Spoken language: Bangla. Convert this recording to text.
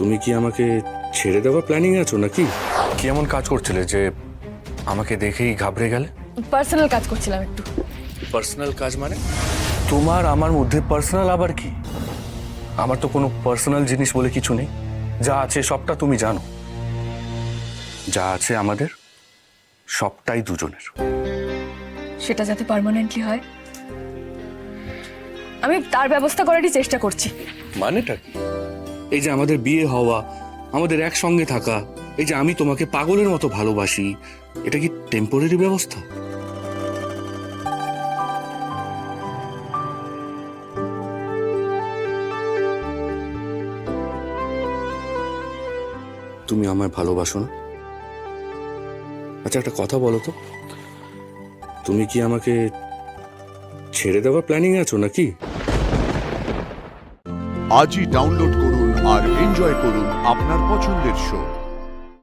তুমি কি আমাকে ছেড়ে দেওয়ার প্ল্যানিং আছো নাকি? কি এমন কাজ করছিলে যে আমাকে দেখেই ঘাবড়ে গেলে? পার্সোনাল কাজ করছিলাম একটু। পার্সোনাল কাজ মানে? তোমার আমার মধ্যে পার্সোনাল আবার কি? আমার তো কোনো পার্সোনাল জিনিস বলে কিছু নেই। যা আছে সবটা তুমি জানো। যা আছে আমাদের সবটাই দুজনের। সেটা যাতে পার্মানেন্টলি হয় আমি তার ব্যবস্থা করারই চেষ্টা করছি। মানেটা কি? এই যে আমাদের বিয়ে হওয়া, আমাদের একসঙ্গে থাকা, এই যে আমি তোমাকে পাগলের মতো ভালোবাসি, এটা কি টেম্পোরারি ব্যবস্থা? তুমি আমায় ভালোবাসো না? আচ্ছা একটা কথা বলো তো, তুমি কি আমাকে ছেড়ে দেওয়ার প্ল্যানিং আছো নাকি? আজই ডাউনলোড করুন আর এনজয় করুন আপনার পছন্দের শো।